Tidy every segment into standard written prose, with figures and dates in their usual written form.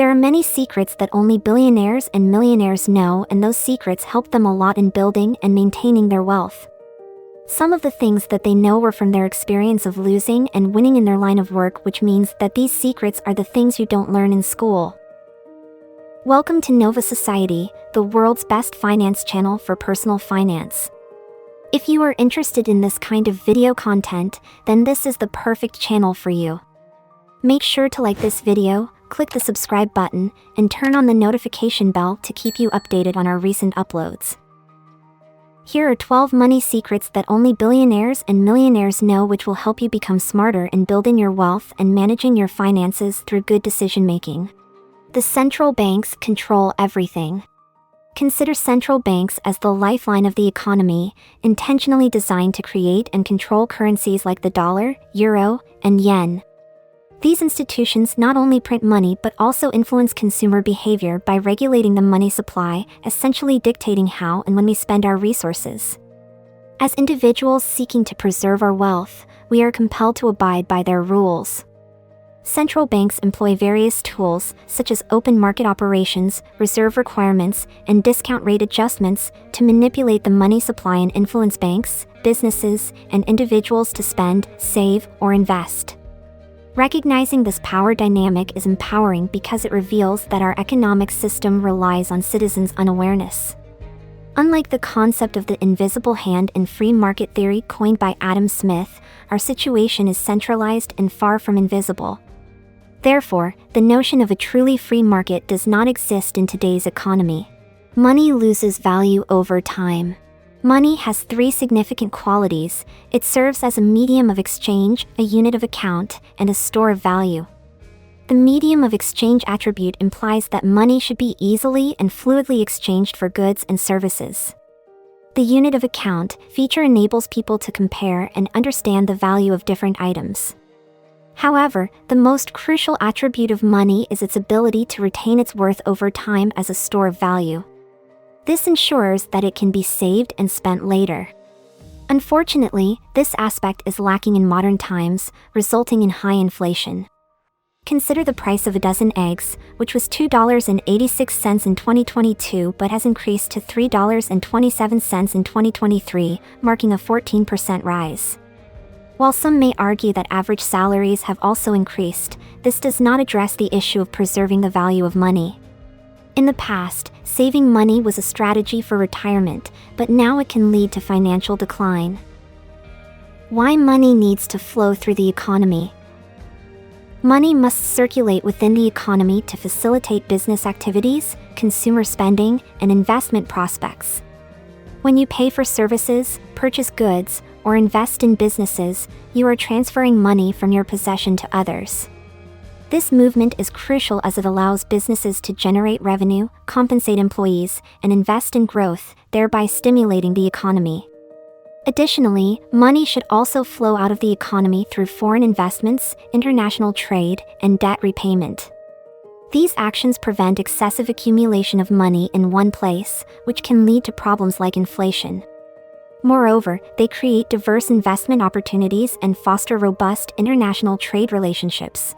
There are many secrets that only billionaires and millionaires know, and those secrets help them a lot in building and maintaining their wealth. Some of the things that they know were from their experience of losing and winning in their line of work, which means that these secrets are the things you don't learn in school. Welcome to Nova Society, the world's best finance channel for personal finance. If you are interested in this kind of video content, then this is the perfect channel for you. Make sure to like this video, click the subscribe button, and turn on the notification bell to keep you updated on our recent uploads. Here are 12 money secrets that only billionaires and millionaires know, which will help you become smarter in building your wealth and managing your finances through good decision making. The central banks control everything. Consider central banks as the lifeline of the economy, intentionally designed to create and control currencies like the dollar, euro, and yen. These institutions not only print money but also influence consumer behavior by regulating the money supply, essentially dictating how and when we spend our resources. As individuals seeking to preserve our wealth, we are compelled to abide by their rules. Central banks employ various tools, such as open market operations, reserve requirements, and discount rate adjustments, to manipulate the money supply and influence banks, businesses, and individuals to spend, save, or invest. Recognizing this power dynamic is empowering because it reveals that our economic system relies on citizens' unawareness. Unlike the concept of the invisible hand in free market theory coined by Adam Smith, our situation is centralized and far from invisible. Therefore, the notion of a truly free market does not exist in today's economy. Money loses value over time. Money has three significant qualities. It serves as a medium of exchange, a unit of account, and a store of value. The medium of exchange attribute implies that money should be easily and fluidly exchanged for goods and services. The unit of account feature enables people to compare and understand the value of different items. However, the most crucial attribute of money is its ability to retain its worth over time as a store of value. This ensures that it can be saved and spent later. Unfortunately, this aspect is lacking in modern times, resulting in high inflation. Consider the price of a dozen eggs, which was $2.86 in 2022 but has increased to $3.27 in 2023, marking a 14% rise. While some may argue that average salaries have also increased, this does not address the issue of preserving the value of money. In the past, saving money was a strategy for retirement, but now it can lead to financial decline. Why money needs to flow through the economy. Money must circulate within the economy to facilitate business activities, consumer spending, and investment prospects. When you pay for services, purchase goods, or invest in businesses, you are transferring money from your possession to others. This movement is crucial as it allows businesses to generate revenue, compensate employees, and invest in growth, thereby stimulating the economy. Additionally, money should also flow out of the economy through foreign investments, international trade, and debt repayment. These actions prevent excessive accumulation of money in one place, which can lead to problems like inflation. Moreover, they create diverse investment opportunities and foster robust international trade relationships.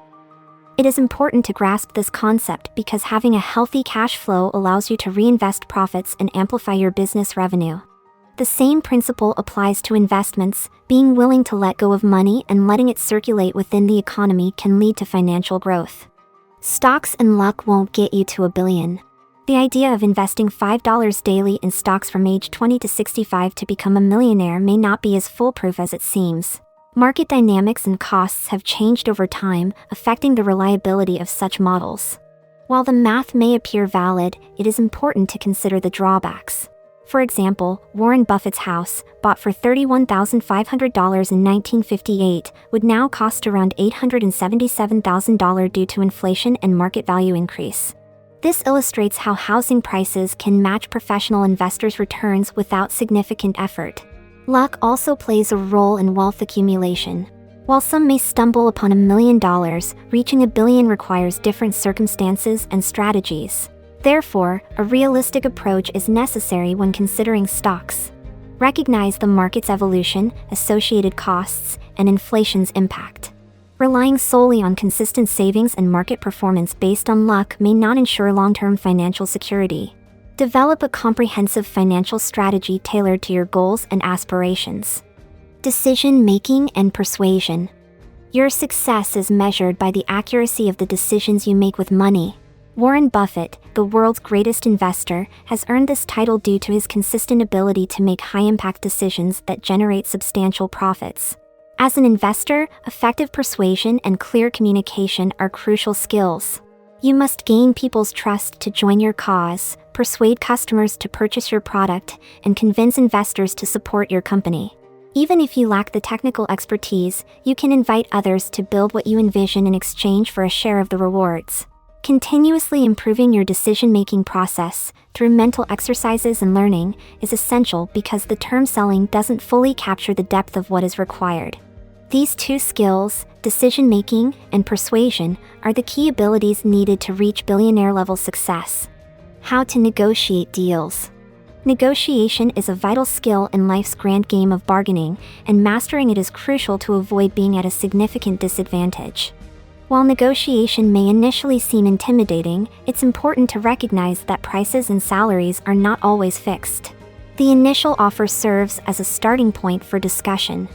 It is important to grasp this concept because having a healthy cash flow allows you to reinvest profits and amplify your business revenue. The same principle applies to investments. Being willing to let go of money and letting it circulate within the economy can lead to financial growth. Stocks and luck won't get you to $1 billion. The idea of investing $5 daily in stocks from age 20 to 65 to become a millionaire may not be as foolproof as it seems. Market dynamics and costs have changed over time, affecting the reliability of such models. While the math may appear valid, it is important to consider the drawbacks. For example, Warren Buffett's house, bought for $31,500 in 1958, would now cost around $877,000 due to inflation and market value increase. This illustrates how housing prices can match professional investors' returns without significant effort. Luck also plays a role in wealth accumulation. While some may stumble upon $1 million, reaching $1 billion requires different circumstances and strategies. Therefore, a realistic approach is necessary when considering stocks. Recognize the market's evolution, associated costs, and inflation's impact. Relying solely on consistent savings and market performance based on luck may not ensure long-term financial security. Develop a comprehensive financial strategy tailored to your goals and aspirations. Decision-making and persuasion. Your success is measured by the accuracy of the decisions you make with money. Warren Buffett, the world's greatest investor, has earned this title due to his consistent ability to make high-impact decisions that generate substantial profits. As an investor, effective persuasion and clear communication are crucial skills. You must gain people's trust to join your cause, persuade customers to purchase your product, and convince investors to support your company. Even if you lack the technical expertise, you can invite others to build what you envision in exchange for a share of the rewards. Continuously improving your decision-making process through mental exercises and learning is essential because the term selling doesn't fully capture the depth of what is required. These two skills, decision-making and persuasion, are the key abilities needed to reach billionaire-level success. How to negotiate deals. Negotiation is a vital skill in life's grand game of bargaining, and mastering it is crucial to avoid being at a significant disadvantage. While negotiation may initially seem intimidating, it's important to recognize that prices and salaries are not always fixed. The initial offer serves as a starting point for discussion.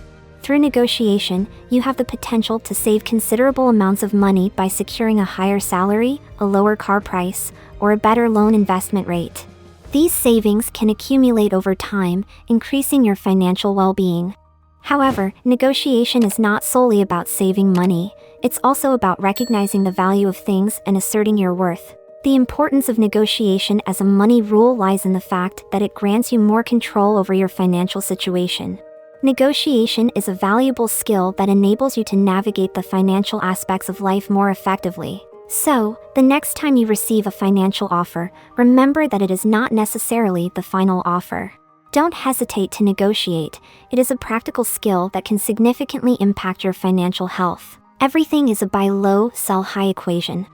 Through negotiation, you have the potential to save considerable amounts of money by securing a higher salary, a lower car price, or a better loan investment rate. These savings can accumulate over time, increasing your financial well-being. However, negotiation is not solely about saving money. It's also about recognizing the value of things and asserting your worth. The importance of negotiation as a money rule lies in the fact that it grants you more control over your financial situation. Negotiation is a valuable skill that enables you to navigate the financial aspects of life more effectively. So, the next time you receive a financial offer, remember that it is not necessarily the final offer. Don't hesitate to negotiate. It is a practical skill that can significantly impact your financial health. Everything is a buy low, sell high equation.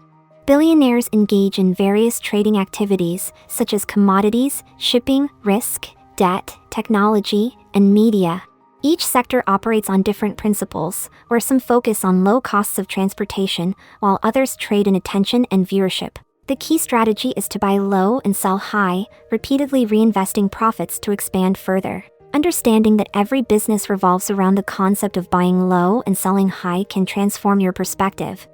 Billionaires engage in various trading activities, such as commodities, shipping, risk, debt, technology, and media. Each sector operates on different principles, where some focus on low costs of transportation, while others trade in attention and viewership. The key strategy is to buy low and sell high, repeatedly reinvesting profits to expand further. Understanding that every business revolves around the concept of buying low and selling high can transform your perspective.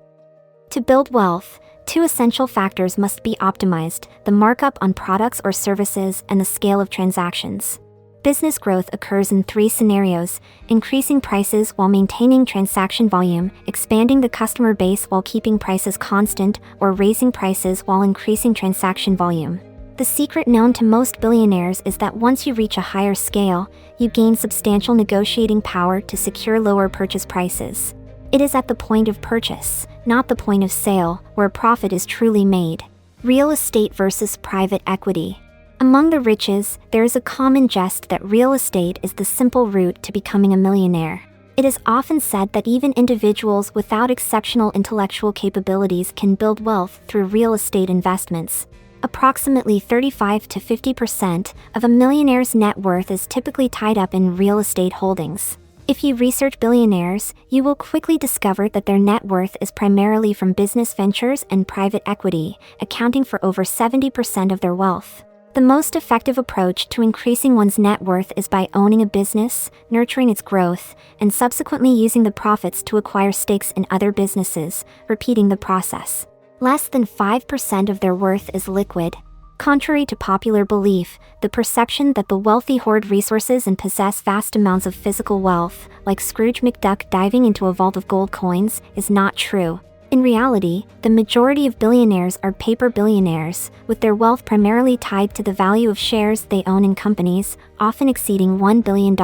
To build wealth, two essential factors must be optimized: the markup on products or services and the scale of transactions. Business growth occurs in three scenarios: increasing prices while maintaining transaction volume, expanding the customer base while keeping prices constant, or raising prices while increasing transaction volume. The secret known to most billionaires is that once you reach a higher scale, you gain substantial negotiating power to secure lower purchase prices. It is at the point of purchase, not the point of sale, where profit is truly made. Real estate versus private equity. Among the riches, there is a common jest that real estate is the simple route to becoming a millionaire. It is often said that even individuals without exceptional intellectual capabilities can build wealth through real estate investments. Approximately 35 to 50% of a millionaire's net worth is typically tied up in real estate holdings. If you research billionaires, you will quickly discover that their net worth is primarily from business ventures and private equity, accounting for over 70% of their wealth. The most effective approach to increasing one's net worth is by owning a business, nurturing its growth, and subsequently using the profits to acquire stakes in other businesses, repeating the process. Less than 5% of their worth is liquid. Contrary to popular belief, the perception that the wealthy hoard resources and possess vast amounts of physical wealth, like Scrooge McDuck diving into a vault of gold coins, is not true. In reality, the majority of billionaires are paper billionaires, with their wealth primarily tied to the value of shares they own in companies, often exceeding $1 billion.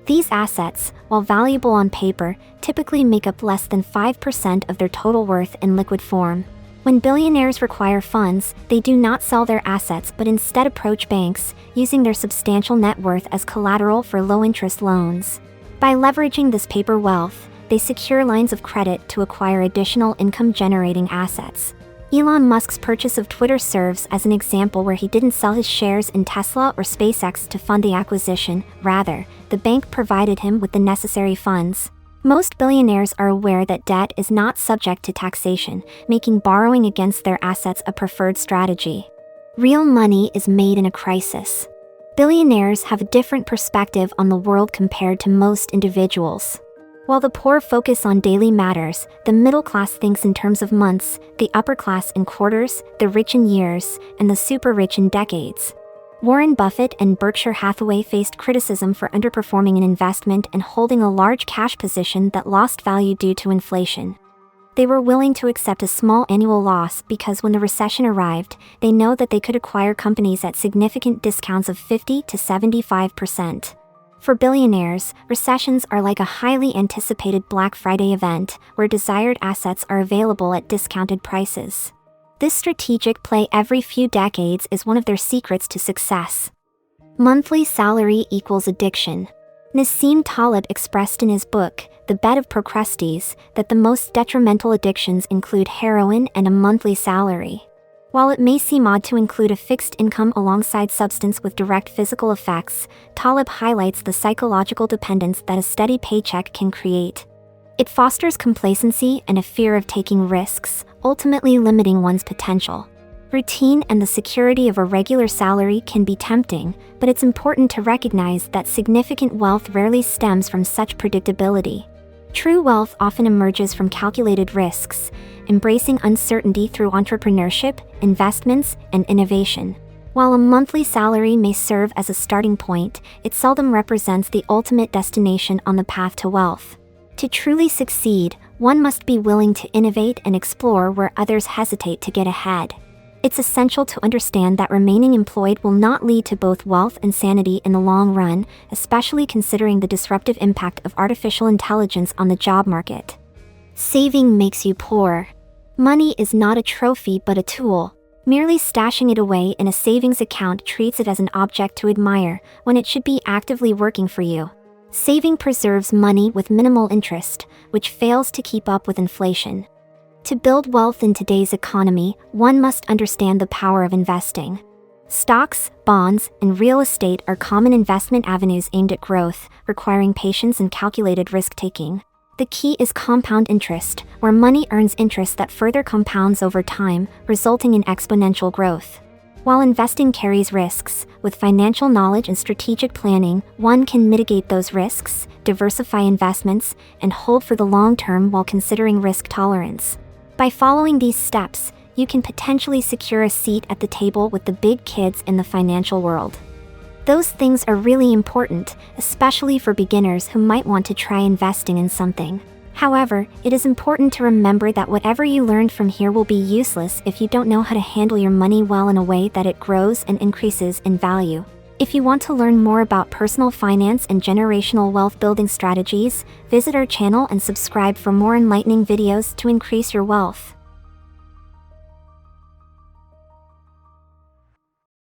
These assets, while valuable on paper, typically make up less than 5% of their total worth in liquid form. When billionaires require funds, they do not sell their assets but instead approach banks, using their substantial net worth as collateral for low-interest loans. By leveraging this paper wealth, they secure lines of credit to acquire additional income-generating assets. Elon Musk's purchase of Twitter serves as an example where he didn't sell his shares in Tesla or SpaceX to fund the acquisition. Rather, the bank provided him with the necessary funds. Most billionaires are aware that debt is not subject to taxation, making borrowing against their assets a preferred strategy. Real money is made in a crisis. Billionaires have a different perspective on the world compared to most individuals. While the poor focus on daily matters, the middle class thinks in terms of months, the upper class in quarters, the rich in years, and the super rich in decades. Warren Buffett and Berkshire Hathaway faced criticism for underperforming an investment and holding a large cash position that lost value due to inflation. They were willing to accept a small annual loss because when the recession arrived, they know that they could acquire companies at significant discounts of 50 to 75%. For billionaires, recessions are like a highly anticipated Black Friday event where desired assets are available at discounted prices. This strategic play every few decades is one of their secrets to success. Monthly salary equals addiction. Nassim Taleb expressed in his book, The Bed of Procrustes, that the most detrimental addictions include heroin and a monthly salary. While it may seem odd to include a fixed income alongside substance with direct physical effects, Taleb highlights the psychological dependence that a steady paycheck can create. It fosters complacency and a fear of taking risks, ultimately limiting one's potential. Routine and the security of a regular salary can be tempting, but it's important to recognize that significant wealth rarely stems from such predictability. True wealth often emerges from calculated risks, embracing uncertainty through entrepreneurship, investments, and innovation. While a monthly salary may serve as a starting point, it seldom represents the ultimate destination on the path to wealth. To truly succeed, one must be willing to innovate and explore where others hesitate to get ahead. It's essential to understand that remaining employed will not lead to both wealth and sanity in the long run, especially considering the disruptive impact of artificial intelligence on the job market. Saving makes you poor. Money is not a trophy but a tool. Merely stashing it away in a savings account treats it as an object to admire, when it should be actively working for you. Saving preserves money with minimal interest, which fails to keep up with inflation. To build wealth in today's economy, one must understand the power of investing. Stocks, bonds, and real estate are common investment avenues aimed at growth, requiring patience and calculated risk-taking. The key is compound interest, where money earns interest that further compounds over time, resulting in exponential growth. While investing carries risks, with financial knowledge and strategic planning, one can mitigate those risks, diversify investments, and hold for the long term while considering risk tolerance. By following these steps, you can potentially secure a seat at the table with the big kids in the financial world. Those things are really important, especially for beginners who might want to try investing in something. However, it is important to remember that whatever you learned from here will be useless if you don't know how to handle your money well in a way that it grows and increases in value. If you want to learn more about personal finance and generational wealth building strategies, visit our channel and subscribe for more enlightening videos to increase your wealth.